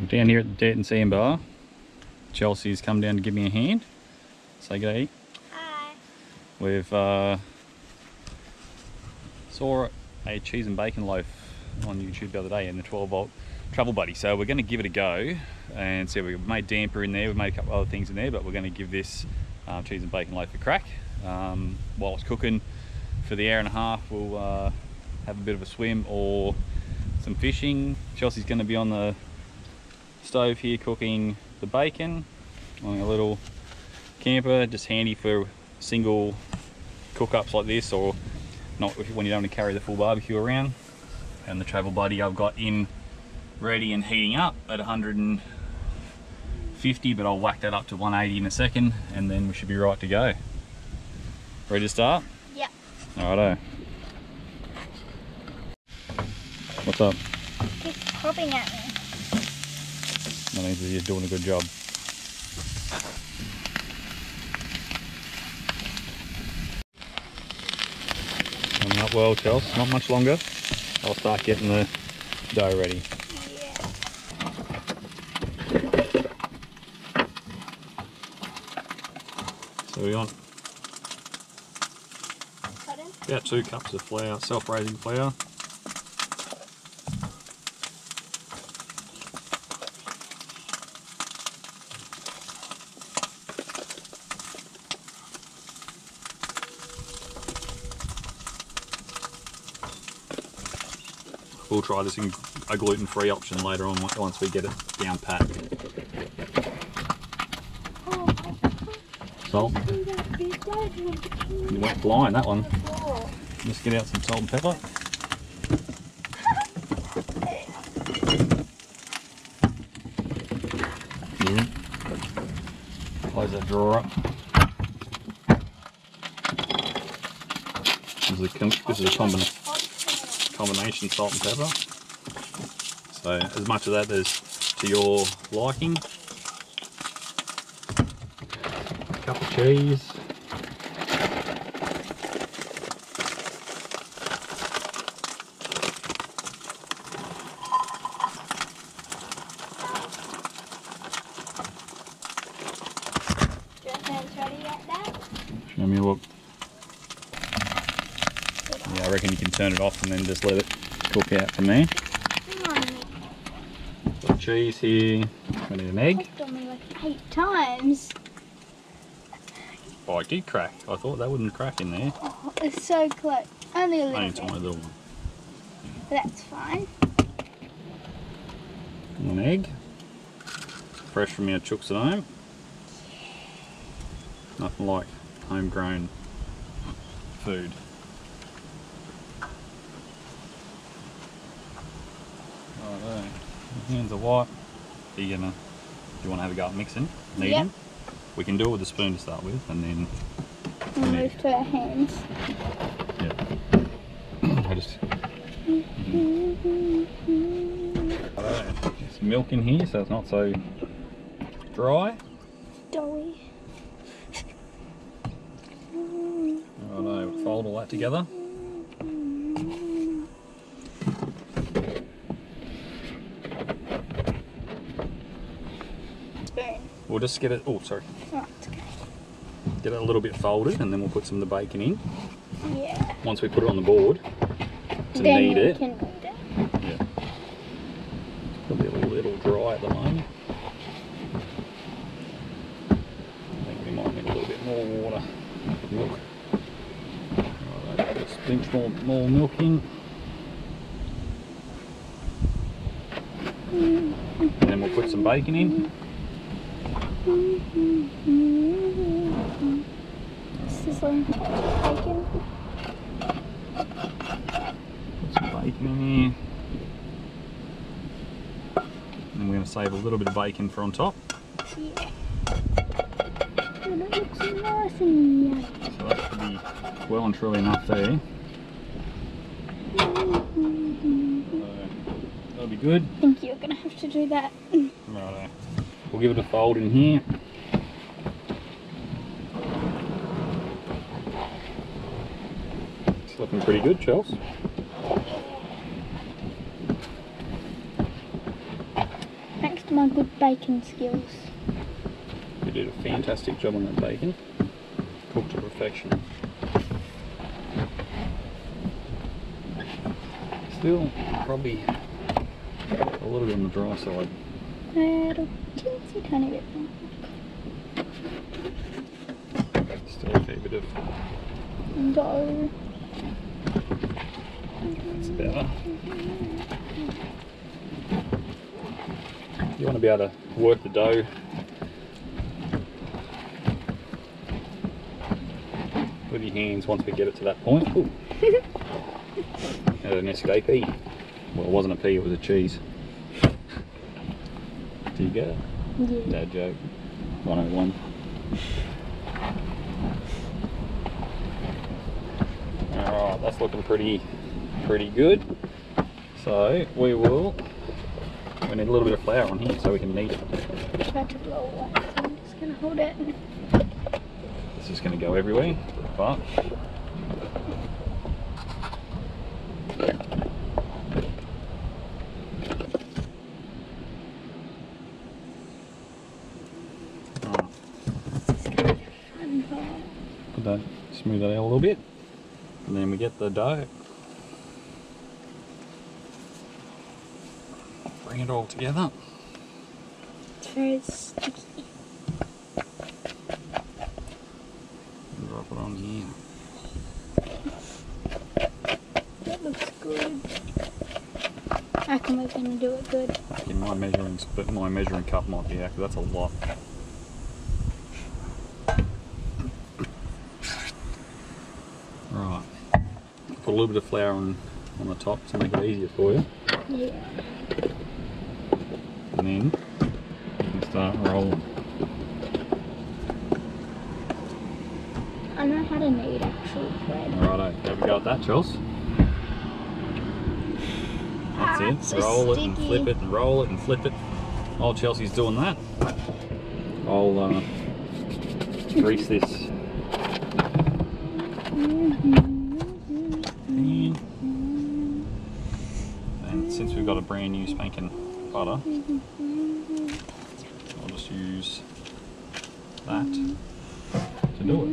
I'm down here at the Dirt and Sandbar. Chelsea's come down to give me a hand. Say g'day. Hi. We've saw a cheese and bacon loaf on YouTube the other day in the 12-volt travel buddy, so we're going to give it a go and see. We've made damper in there, we've made a couple other things in there, but we're going to give this cheese and bacon loaf a crack. While it's cooking for the hour and a half, we'll have a bit of a swim or some fishing. Chelsea's going to be on the stove here cooking the bacon on a little camper, just handy for single cook-ups like this, or not when you don't want to carry the full barbecue around. And the travel buddy I've got in ready and heating up at 150, but I'll whack that up to 180 in a second and then we should be right to go. Ready to start? Yep. Alrighto. What's up? Keep popping at me. That means that you're doing a good job. Coming up well, Chels. Not much longer. I'll start getting the dough ready. Yeah. So we want Pardon? about 2 cups of flour, self-raising flour. We'll try this in a gluten-free option later on once we get it down pat. Salt. You went blind, that one. Just get out some salt and pepper. Close that drawer up. This is a combination salt and pepper. So as much of that as to your liking. A cup of cheese. Do you reckon it's ready yet, Dad? Show me a look. Yeah, I reckon you can turn it off and then just let it cook out from there. Got cheese here. We need an egg. It's on me like 8 times. Oh, it did crack. I thought that wouldn't crack in there. Oh, it's so close. Only a little Only a bit. tiny little one. That's fine. An egg. Fresh from our chooks at home. Nothing like homegrown food. Righto. Your hands are white. Do you want to have a go at mixing? Kneading? Yep. We can do it with a spoon to start with, and then We'll move to our hands. yeah. I just There's milk in here, so it's not so dry. Doughy. Righto, fold all that together. Spoon. We'll just get it. Oh, sorry. Oh, it's okay. Get it a little bit folded, and then we'll put some of the bacon in. Yeah. Once we put it on the board to Then knead we it. can knead it. Yeah. Probably a little dry at the moment. I think we might need a little bit more water. Milk. Right, just pinch more milk in. And then we'll put some bacon in. Sizzling bacon. Put some bacon in here. And we're going to save a little bit of bacon for on top. Yeah. And it looks nice and yummy. So that should be well and truly enough there. So that'll be good. I think you're going to have to do that. Righto. We'll give it a fold in here. It's looking pretty good, Chels. Thanks to my good bacon skills. You did a fantastic job on that bacon. Cooked to perfection. Still probably a little bit on the dry side. A teensy tiny bit more. Still a fair bit of Dough. That's better. You want to be able to work the dough with your hands once we get it to that point. Ooh. Had an escapee. Well, it wasn't a pea, it was a cheese. Do you get it? Yeah. Dad joke. 101. Alright, that's looking pretty good. So we need a little bit of flour on here so we can knead it. It's about to blow away, so I'm just going to hold it. It's just going to go everywhere, but put that, smooth that out a little bit, and then we get the dough. Bring it all together. It's very sticky. And drop it on here. That looks good. I reckon we're going to do it good. In my measuring cup might be out, 'cause that's a lot. Right. Put a little bit of flour on the top to make it easier for you. Yeah. And then you can start rolling. I know how to knead actual bread. Righto, have a go at that, Chels. That's it. It's so Roll it and sticky. flip it and roll it and flip it. While Chelsea's doing that, I'll grease this pan. And since we've got a brand new spanking butter, I'll just use that to do it.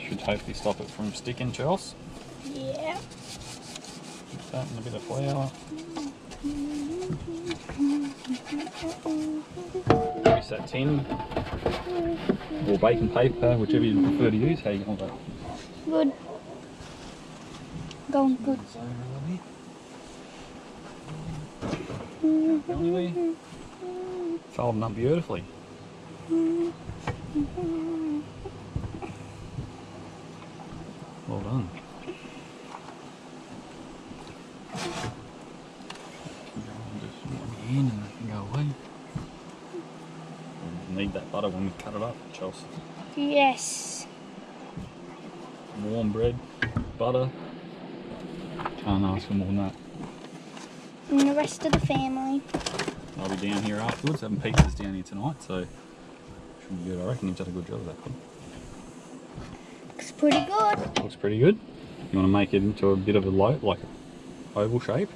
Should hopefully stop it from sticking, Chels. Yeah. Put that and a bit of flour. Use that tin or baking paper, whichever you prefer to use. How you going with that? Good. Going good. Folding up beautifully. Well done. Just put it on the end and it can go away. We'll need that butter when we cut it up, Chelsea. Yes. Warm bread, butter. Can't ask for more than that. And the rest of the family. I'll be down here afterwards, having pizzas down here tonight, so should be good. I reckon you've done a good job of that. Looks pretty good. Looks pretty good. You want to make it into a bit of a loaf, like an oval shape.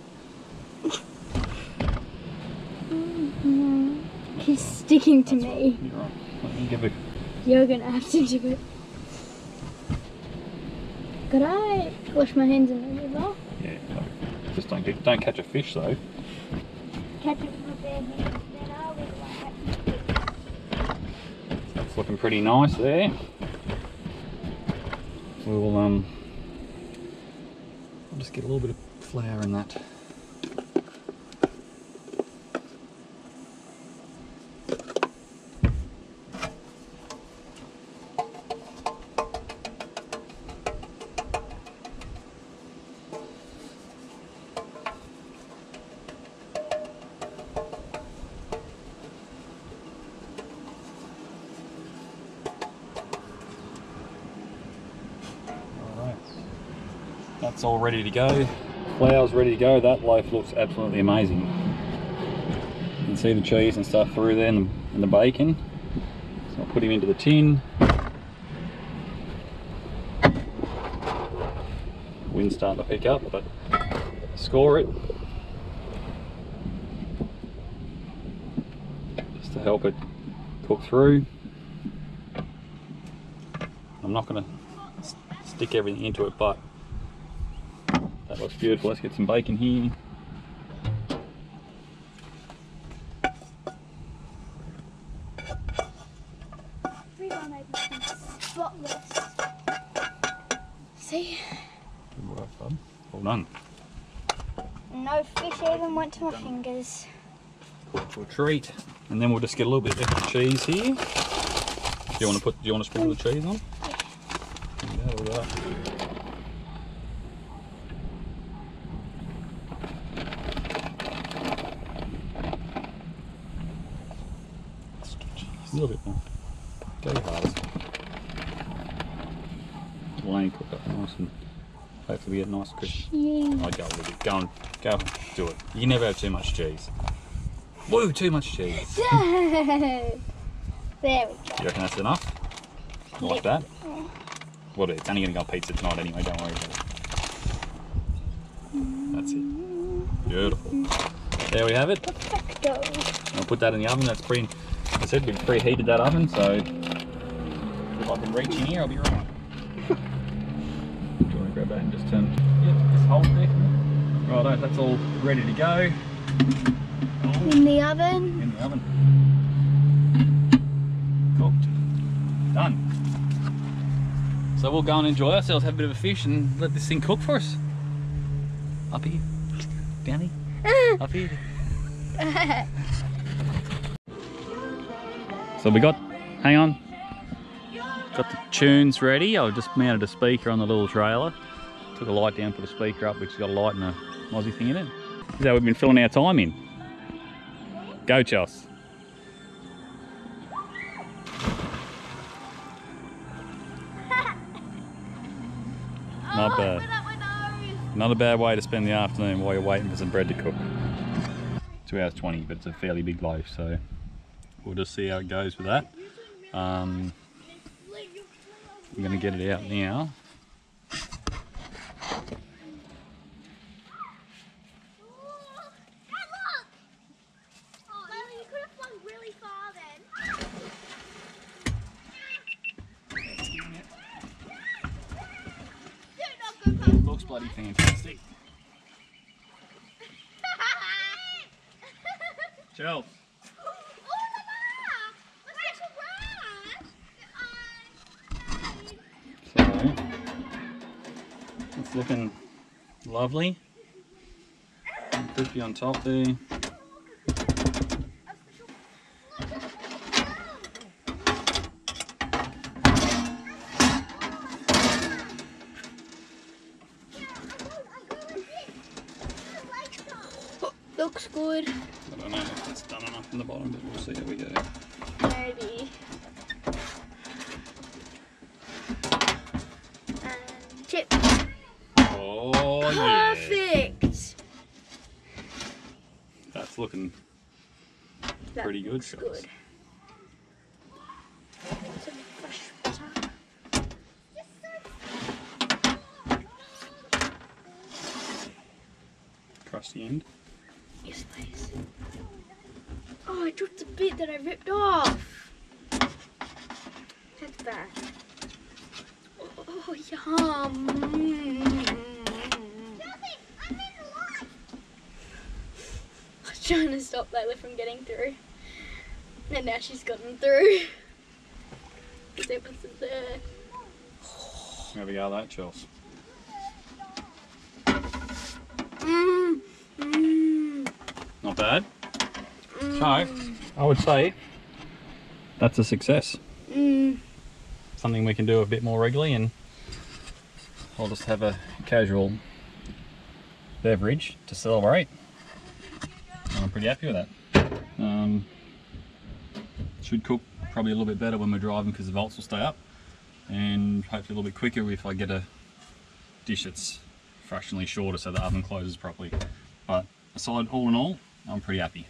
He's sticking to That's me. right. You're right. Let me give it. You're gonna have to do it. Could I wash my hands in the river? Yeah, no. Just don't catch a fish though. Catch it with my bare hands, then I will That's looking pretty nice there. We will I'll just get a little bit of flour in that. That's all ready to go. Flour's ready to go. That loaf looks absolutely amazing. You can see the cheese and stuff through there and the bacon. So I'll put him into the tin. Wind's starting to pick up, but score it. Just to help it cook through. I'm not going to stick everything into it, but that looks beautiful. Let's get some bacon here. Spotless. See? Good work, bud. Well done. No fish even went to my fingers. Cooked to a treat. And then we'll just get a little bit extra cheese here. Do you want to sprinkle the cheese on? Yeah, look at that. A little bit more. Go your hardest. Lane cook up nice and hopefully we get nice crisp. I'd go a little bit. Go do it. You never have too much cheese. Woo, too much cheese. There we go. You reckon that's enough? Like that? Yeah. Well, it's only going to go on pizza tonight anyway, don't worry about it. That's it. Beautiful. There we have it. Perfecto. I'll put that in the oven. That's I said we've preheated that oven, so if I can reach in here, I'll be right. Do you want to grab that and just turn? Yep, just hold there. Righto, that's all ready to go. In the oven. In the oven. Cooked. Done. So we'll go and enjoy ourselves, have a bit of a fish, and let this thing cook for us. Up here. Down here. Up here. So we got, hang on, got the tunes ready. I just mounted a speaker on the little trailer. Took a light down, put a speaker up, which has got a light and a Aussie thing in it. This is how we've been filling our time in. Go, Chels. Not bad. Not a bad way to spend the afternoon while you're waiting for some bread to cook. 2 hours 20, but it's a fairly big loaf, so we'll just see how it goes with that. I'm going to get it out now. Looks bloody fantastic. Chill. So, it's looking lovely. Crispy on top there. Looks good. I don't know if it's done enough in the bottom, but we'll see how we go. Maybe. And chip. Oh, perfect. Yeah. That's looking pretty good. Looks good. Some fresh butter. Crush the end. Yes, please. Oh, I dropped the bit that I ripped off. That's bad. Oh, yum. I was trying to stop Layla from getting through. And now she's gotten through. Because it wasn't there. There we go, that Chels. Not bad. So, I would say that's a success. Something we can do a bit more regularly, and I'll just have a casual beverage to celebrate. I'm pretty happy with that. Should cook probably a little bit better when we're driving because the volts will stay up, and hopefully a little bit quicker if I get a dish that's fractionally shorter so the oven closes properly. But aside, all in all, I'm pretty happy.